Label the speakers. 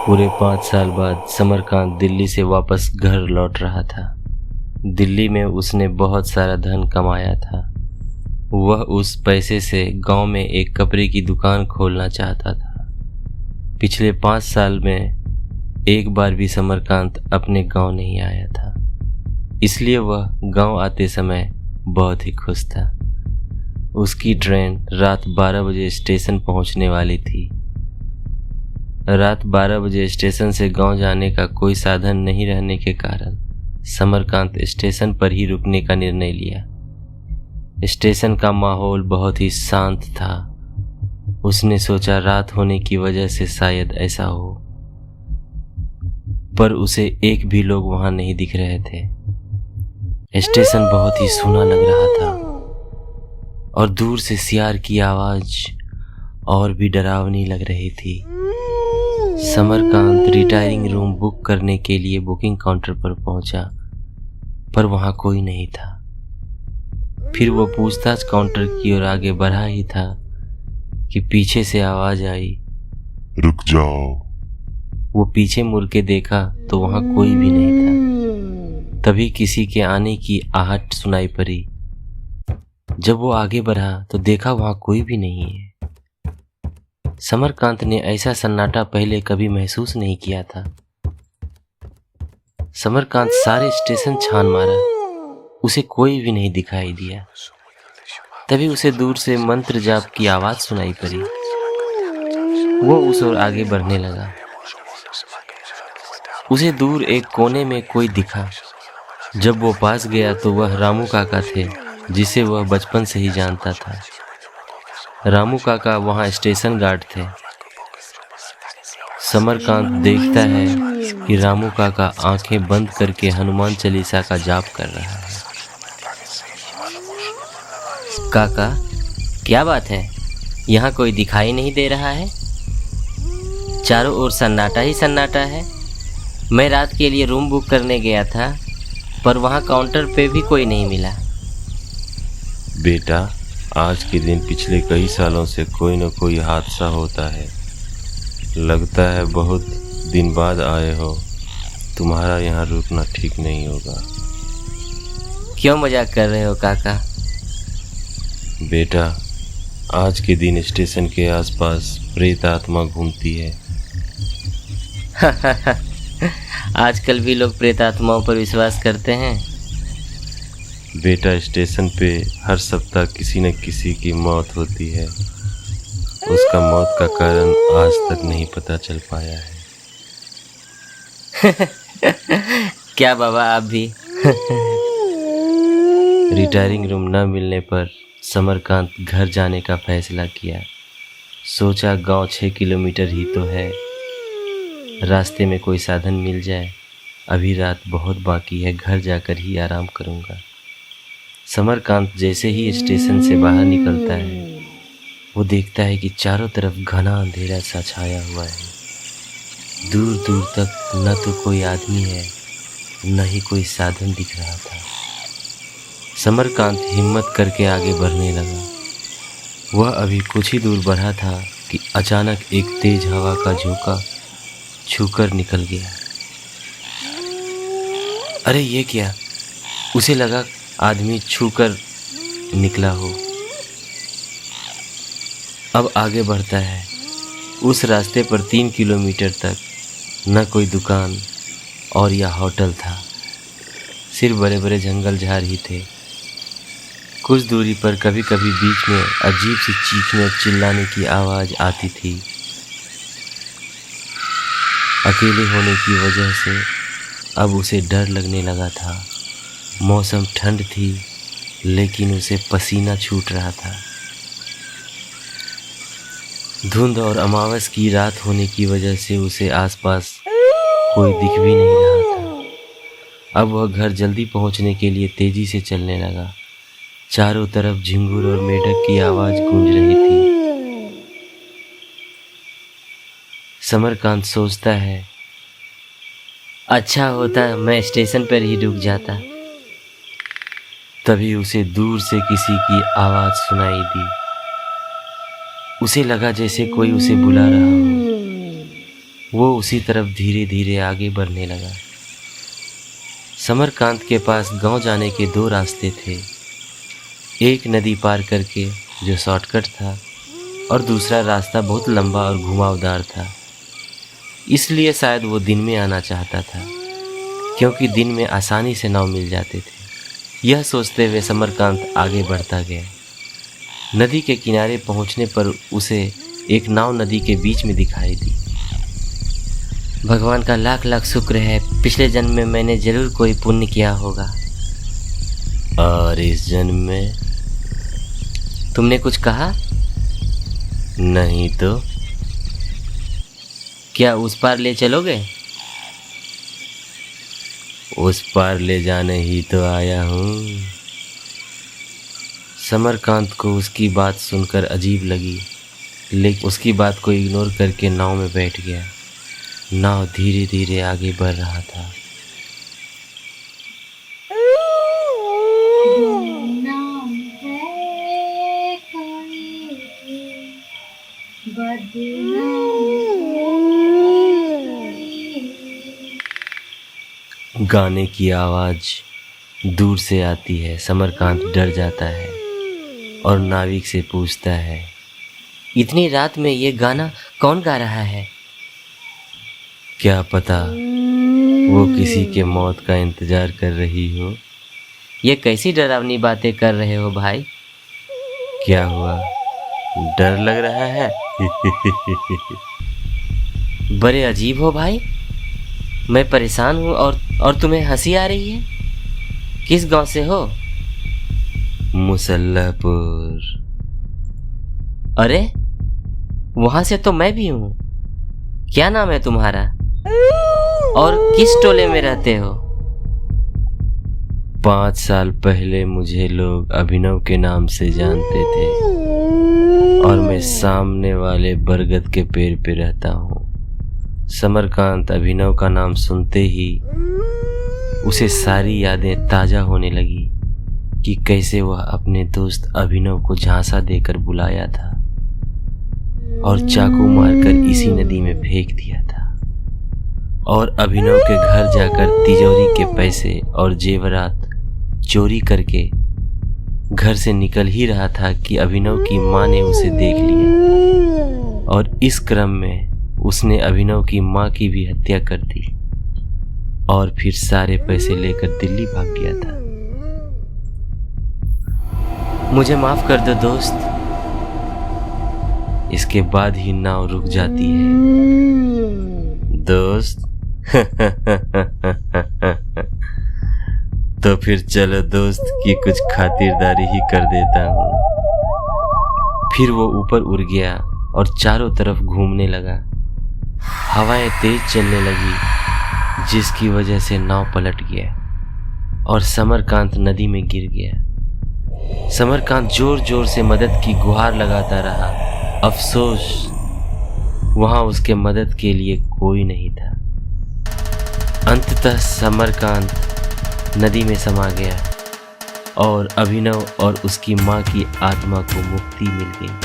Speaker 1: पूरे 5 साल बाद समरकांत दिल्ली से वापस घर लौट रहा था। दिल्ली में उसने बहुत सारा धन कमाया था। वह उस पैसे से गांव में एक कपड़े की दुकान खोलना चाहता था। पिछले 5 साल में एक बार भी समरकांत अपने गांव नहीं आया था, इसलिए वह गांव आते समय बहुत ही खुश था। उसकी ट्रेन रात 12 बजे स्टेशन पहुंचने वाली थी। रात 12 बजे स्टेशन से गांव जाने का कोई साधन नहीं रहने के कारण समरकांत स्टेशन पर ही रुकने का निर्णय लिया। स्टेशन का माहौल बहुत ही शांत था। उसने सोचा रात होने की वजह से शायद ऐसा हो, पर उसे एक भी लोग वहां नहीं दिख रहे थे। स्टेशन बहुत ही सूना लग रहा था और दूर से सियार की आवाज और भी डरावनी लग रही थी। समरकांत रिटायरिंग रूम बुक करने के लिए बुकिंग काउंटर पर पहुंचा, पर वहां कोई नहीं था। फिर वो पूछताछ काउंटर की ओर आगे बढ़ा ही था कि पीछे से आवाज आई,
Speaker 2: रुक जाओ।
Speaker 1: वो पीछे मुड़ के देखा तो वहां कोई भी नहीं था। तभी किसी के आने की आहट सुनाई पड़ी। जब वो आगे बढ़ा तो देखा वहां कोई भी नहीं है। समरकांत ने ऐसा सन्नाटा पहले कभी महसूस नहीं किया था। समरकांत सारे स्टेशन छान मारा, उसे कोई भी नहीं दिखाई दिया। तभी उसे दूर से मंत्र जाप की आवाज सुनाई पड़ी। वो उस ओर आगे बढ़ने लगा। उसे दूर एक कोने में कोई दिखा। जब वो पास गया तो वह रामू काका थे, जिसे वह बचपन से ही जानता था। रामू काका वहां स्टेशन गार्ड थे। समरकांत देखता है कि रामू काका आंखें बंद करके हनुमान चालीसा का जाप कर रहा है। काका, क्या बात है? यहाँ कोई दिखाई नहीं दे रहा है। चारों ओर सन्नाटा ही सन्नाटा है। मैं रात के लिए रूम बुक करने गया था, पर वहाँ काउंटर पे भी कोई नहीं मिला।
Speaker 2: बेटा, आज के दिन पिछले कई सालों से कोई न कोई हादसा होता है। लगता है बहुत दिन बाद आए हो। तुम्हारा यहाँ रुकना ठीक नहीं होगा।
Speaker 1: क्यों मजाक कर रहे हो काका?
Speaker 2: बेटा, आज के दिन स्टेशन के आसपास प्रेत आत्मा घूमती है।
Speaker 1: आजकल भी लोग प्रेत आत्माओं पर विश्वास करते हैं।
Speaker 2: बेटा, स्टेशन पे हर सप्ताह किसी न किसी की मौत होती है। उसका मौत का कारण आज तक नहीं पता चल पाया है।
Speaker 1: क्या बाबा, आप भी? रिटायरिंग रूम न मिलने पर समरकांत घर जाने का फैसला किया। सोचा गांव 6 किलोमीटर ही तो है, रास्ते में कोई साधन मिल जाए। अभी रात बहुत बाकी है, घर जाकर ही आराम करूंगा। समरकांत जैसे ही स्टेशन से बाहर निकलता है, वो देखता है कि चारों तरफ घना अंधेरा सा छाया हुआ है। दूर दूर तक न तो कोई आदमी है, न ही कोई साधन दिख रहा था। समरकांत हिम्मत करके आगे बढ़ने लगा। वह अभी कुछ ही दूर बढ़ा था कि अचानक एक तेज हवा का झोंका छूकर निकल गया। अरे ये क्या? उसे लगा आदमी छूकर निकला हो। अब आगे बढ़ता है। उस रास्ते पर 3 किलोमीटर तक न कोई दुकान और या होटल था, सिर्फ बड़े बड़े जंगल झाड़ ही थे। कुछ दूरी पर कभी कभी बीच में अजीब सी चीखने और चिल्लाने की आवाज़ आती थी। अकेले होने की वजह से अब उसे डर लगने लगा था। मौसम ठंड थी, लेकिन उसे पसीना छूट रहा था। धुंध और अमावस की रात होने की वजह से उसे आसपास कोई दिख भी नहीं रहा था। अब वह घर जल्दी पहुंचने के लिए तेजी से चलने लगा। चारों तरफ झिंगुर और मेढक की आवाज गूंज रही थी। समरकांत सोचता है, अच्छा होता मैं स्टेशन पर ही रुक जाता। तभी उसे दूर से किसी की आवाज सुनाई दी। उसे लगा जैसे कोई उसे बुला रहा हो। वो उसी तरफ धीरे धीरे आगे बढ़ने लगा। समरकांत के पास गांव जाने के दो रास्ते थे, एक नदी पार करके जो शॉर्टकट था और दूसरा रास्ता बहुत लंबा और घुमावदार था। इसलिए शायद वो दिन में आना चाहता था, क्योंकि दिन में आसानी से नाव मिल जाते थे। यह सोचते हुए समरकांत आगे बढ़ता गया। नदी के किनारे पहुंचने पर उसे एक नाव नदी के बीच में दिखाई दी। भगवान का लाख लाख शुक्र है, पिछले जन्म में मैंने जरूर कोई पुण्य किया होगा।
Speaker 2: और इस जन्म में?
Speaker 1: तुमने कुछ कहा?
Speaker 2: नहीं तो।
Speaker 1: क्या उस पार ले चलोगे?
Speaker 2: उस पार ले जाने ही तो आया हूँ।
Speaker 1: समरकांत को उसकी बात सुनकर अजीब लगी, लेकिन उसकी बात को इग्नोर करके नाव में बैठ गया। नाव धीरे धीरे आगे बढ़ रहा था। गाने की आवाज दूर से आती है। समरकांत डर जाता है और नाविक से पूछता है, इतनी रात में ये गाना कौन गा रहा है?
Speaker 2: क्या पता वो किसी के मौत का इंतजार कर रही हो।
Speaker 1: ये कैसी डरावनी बातें कर रहे हो भाई?
Speaker 2: क्या हुआ, डर लग रहा है?
Speaker 1: बड़े अजीब हो भाई, मैं परेशान हूँ और तुम्हें हंसी आ रही है। किस गांव से हो?
Speaker 2: मुसल्लापुर।
Speaker 1: अरे वहां से तो मैं भी हूँ। क्या नाम है तुम्हारा और किस टोले में रहते हो?
Speaker 2: 5 साल पहले मुझे लोग अभिनव के नाम से जानते थे और मैं सामने वाले बरगद के पेड़ पे रहता हूँ। समरकांत अभिनव का नाम सुनते ही उसे सारी यादें ताजा होने लगी कि कैसे वह अपने दोस्त अभिनव को झांसा देकर बुलाया था और चाकू मारकर इसी नदी में फेंक दिया था, और अभिनव के घर जाकर तिजोरी के पैसे और जेवरात चोरी करके घर से निकल ही रहा था कि अभिनव की माँ ने उसे देख लिया और इस क्रम में उसने अभिनव की माँ की भी हत्या कर दी और फिर सारे पैसे लेकर दिल्ली भाग गया था।
Speaker 1: मुझे माफ कर दो दोस्त।
Speaker 2: इसके बाद ही नाव रुक जाती है। दोस्त? तो फिर चलो दोस्त की कुछ खातिरदारी ही कर देता हूँ।
Speaker 1: फिर वो ऊपर उड़ गया और चारों तरफ घूमने लगा। हवाएं तेज चलने लगी, जिसकी वजह से नाव पलट गया और समरकांत नदी में गिर गया। समरकांत जोर जोर से मदद की गुहार लगाता रहा। अफसोस वहां उसके मदद के लिए कोई नहीं था। अंततः समरकांत नदी में समा गया और अभिनव और उसकी माँ की आत्मा को मुक्ति मिल गई।